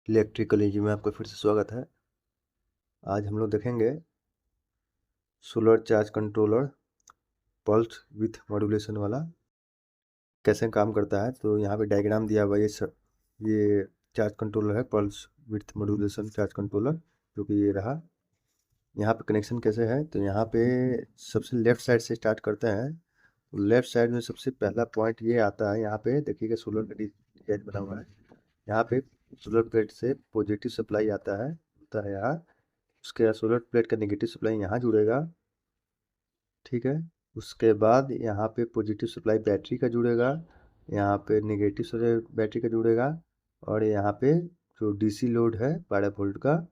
Electrical engineering में आपका फिर से स्वागत है। आज हम लोग देखेंगे solar charge controller pulse with modulation वाला कैसे काम करता है। तो यहाँ पे डायग्राम दिया हुआ है। ये चार्ज कंट्रोलर है, pulse with modulation charge controller, जो कि ये रहा। यहाँ पे कनेक्शन कैसे है, तो यहाँ पे सबसे लेफ्ट साइड से स्टार्ट करते हैं। लेफ्ट साइड में सबसे पहला पॉइंट ये आता है। यहाँ पे देखिएगा सोलर का डिजाइन बना हुआ है। यहाँ पे सोलर प्लेट से पॉजिटिव सप्लाई होता है यहाँ। उसके बाद सोलर प्लेट का नेगेटिव सप्लाई यहाँ जुड़ेगा, ठीक है। उसके बाद यहाँ पे पॉजिटिव सप्लाई बैटरी का जुड़ेगा, यहाँ पे नेगेटिव सप्लाई बैटरी का जुड़ेगा, और यहाँ पे जो डीसी लोड है 12 वोल्ट का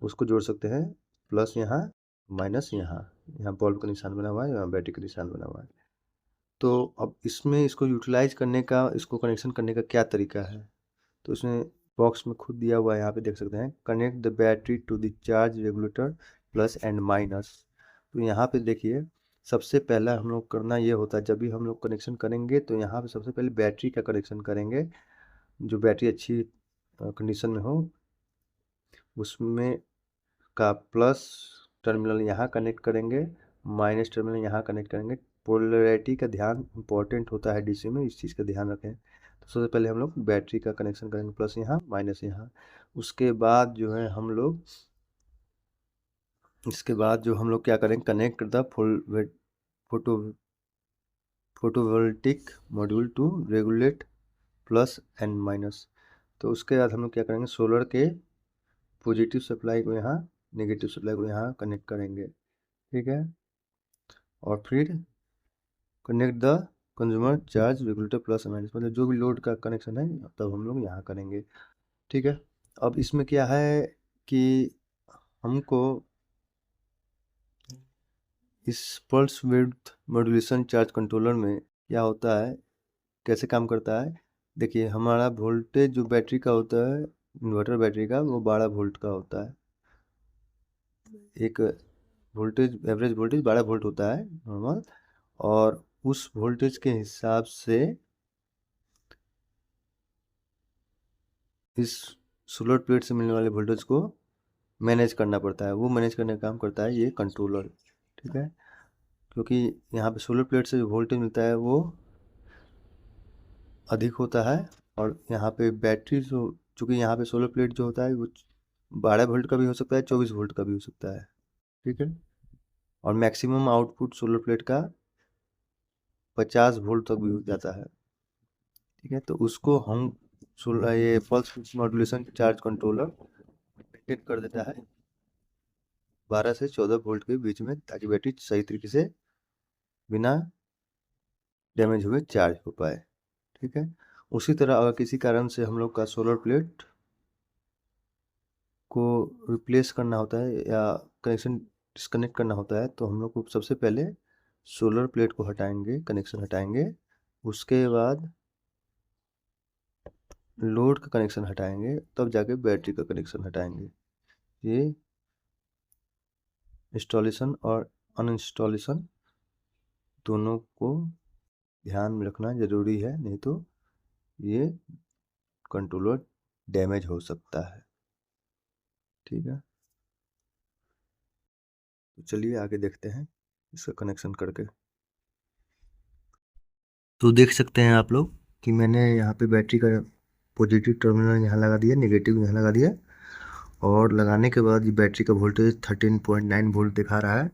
उसको जोड़ सकते हैं। प्लस यहाँ, माइनस यहाँ, यहाँ बल्ब का निशान बना हुआ है, यहाँ बैटरी का निशान बना हुआ है। तो अब इसमें इसको यूटिलाइज करने का, इसको कनेक्शन करने का क्या तरीका है, तो इसमें बॉक्स में खुद दिया हुआ है। यहाँ पे देख सकते हैं, connect the battery to the charge regulator plus and minus. तो यहाँ पे देखिए, सबसे पहला हम लोग करना ये होता है, जब भी हम लोग कनेक्शन करेंगे तो यहाँ पे सबसे पहले बैटरी का कनेक्शन करेंगे। जो बैटरी अच्छी कंडीशन में हो उसमें का प्लस टर्मिनल यहाँ कनेक्ट करेंगे, माइनस टर्मिनल यहाँ कनेक्ट करेंगे। पोलैरिटी का ध्यान इंपॉर्टेंट होता है डीसी में, इस चीज़ का ध्यान रखें। तो सबसे पहले हम लोग बैटरी का कनेक्शन करेंगे, प्लस यहाँ माइनस यहाँ। उसके बाद जो है हम लोग क्या करेंगे, connect the photo photovoltaic module to regulate plus and minus. तो उसके बाद हम लोग क्या करेंगे, सोलर के पॉजिटिव सप्लाई को यहाँ, नेगेटिव सप्लाई को यहाँ कनेक्ट करेंगे, ठीक है। और फिर connect the consumer charge regulator plus minus, मतलब जो भी लोड का कनेक्शन है तब हम लोग यहाँ करेंगे, ठीक है। अब इसमें क्या है कि हमको इस pulse width modulation charge controller में क्या होता है, कैसे काम करता है। देखिए, हमारा वोल्टेज जो बैटरी का होता है, इन्वर्टर बैटरी का, वो 12 वोल्ट का होता है। एक वोल्टेज, एवरेज वोल्टेज 12 वोल्ट होता है नॉर्मल। और उस वोल्टेज के हिसाब से इस सोलर प्लेट से मिलने वाले वोल्टेज को मैनेज करना पड़ता है। वो मैनेज करने का काम करता है ये कंट्रोलर, ठीक है। क्योंकि यहाँ पे सोलर प्लेट से जो वोल्टेज मिलता है वो अधिक होता है, और यहाँ पे बैटरी जो, चूँकि यहाँ पे सोलर प्लेट जो होता है वो 12 वोल्ट का भी हो सकता है, 24 वोल्ट का भी हो सकता है, ठीक है। और मैक्सिमम आउटपुट सोलर प्लेट का 50 वोल्ट तक भी हो जाता है, ठीक है। तो उसको हम ये pulse modulation charge controller maintain कर देता है 12 से 14 वोल्ट के बीच में, ताकि बैटरी सही तरीके से बिना डैमेज हुए चार्ज हो पाए, ठीक है। उसी तरह अगर किसी कारण से हम लोग का सोलर प्लेट को रिप्लेस करना होता है या कनेक्शन डिस्कनेक्ट करना होता है, तो हम लोग को सबसे पहले सोलर प्लेट को हटाएंगे, कनेक्शन हटाएंगे। उसके बाद लोड का कनेक्शन हटाएंगे, तब जाके बैटरी का कनेक्शन हटाएंगे। ये इंस्टॉलेशन और अनइंस्टॉलेशन दोनों को ध्यान में रखना ज़रूरी है, नहीं तो ये कंट्रोलर डैमेज हो सकता है, ठीक है। तो चलिए आगे देखते हैं इसका कनेक्शन करके। तो देख सकते हैं आप लोग कि मैंने यहाँ पे बैटरी का पॉजिटिव टर्मिनल यहाँ लगा दिया, नेगेटिव यहाँ लगा दिया, और लगाने के बाद ये बैटरी का वोल्टेज 13.9 वोल्ट दिखा रहा है,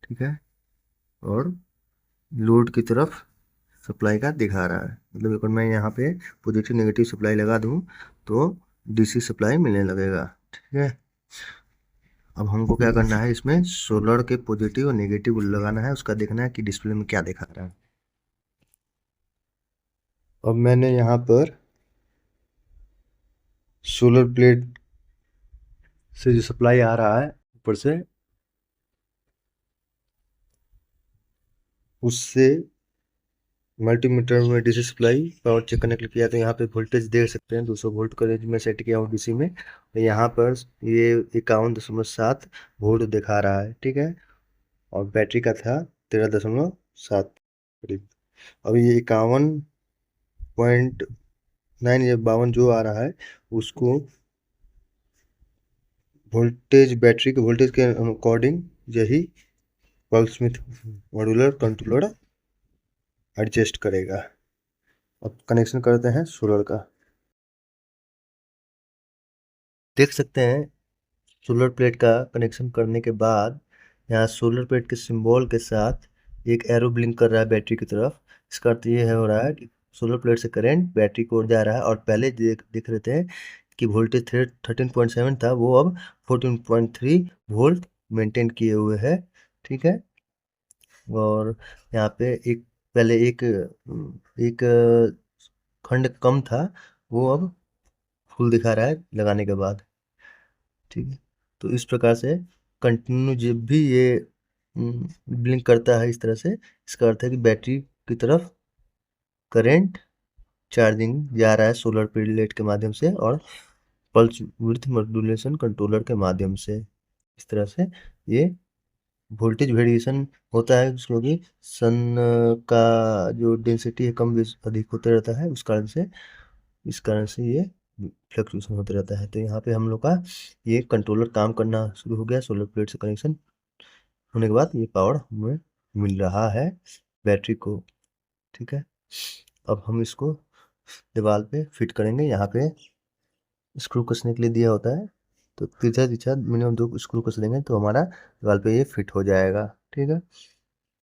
ठीक है। और लोड की तरफ सप्लाई का दिखा रहा है, मतलब अगर मैं यहाँ पे पॉजिटिव नेगेटिव सप्लाई लगा दूँ तो डीसी सप्लाई मिलने लगेगा, ठीक है। अब हमको क्या करना है, इसमें सोलर के पॉजिटिव और नेगेटिव लगाना है, उसका देखना है कि डिस्प्ले में क्या दिखा रहा है। अब मैंने यहाँ पर सोलर प्लेट से जो सप्लाई आ रहा है ऊपर से, उससे मल्टीमीटर में DC supply power check connect किया, तो यहाँ पे वोल्टेज देख सकते हैं 200 वोल्ट का रेंज में सेट किया हूँ डीसी में। तो यहाँ पर ये 51.7 वोल्ट दिखा रहा है, ठीक है। और बैटरी का था 13.7 करीब। अब ये 51.9 952 जो आ रहा है उसको वोल्टेज, बैटरी के वोल्टेज के अकॉर्डिंग यही pulse with modular controller adjust करेगा। अब कनेक्शन करते हैं सोलर का। देख सकते हैं सोलर प्लेट का कनेक्शन करने के बाद यहाँ सोलर प्लेट के सिंबल के साथ एक एरो ब्लिंक कर रहा है बैटरी की तरफ। इसका अर्थ ये है हो रहा है कि सोलर प्लेट से करंट बैटरी को ओर जा रहा है, और पहले देख रहे थे कि वोल्टेज 13.7 था, वो अब 14.3 वोल्ट मेंटेन किए हुए है। ठीक है, और यहाँ पे पहले एक खंड कम था, वो अब फुल दिखा रहा है लगाने के बाद। ठीक है, तो इस प्रकार से कंटिन्यू जब भी ये ब्लिंक करता है इस तरह से, इसका अर्थ है कि बैटरी की तरफ करंट चार्जिंग जा रहा है सोलर प्लेट के माध्यम से और पल्स विड्थ मॉड्यूलेशन कंट्रोलर के माध्यम से। इस तरह से ये वोल्टेज वेरिएशन होता है, क्योंकि सन का जो डेंसिटी है कम अधिक होते रहता है, इस कारण से ये फ्लक्चुएशन होता रहता है। तो यहाँ पे हम लोग का ये कंट्रोलर काम करना शुरू हो गया। सोलर प्लेट से कनेक्शन होने के बाद ये पावर हमें मिल रहा है बैटरी को। ठीक है, अब हम इसको दीवार पे फिट करेंगे। यहाँ पे स्क्रू कसने के लिए दिया होता है, तो तिरछा तिरछा मिनिमम 2 स्क्रू कस देंगे तो हमारा दीवार पे ये फिट हो जाएगा। ठीक है,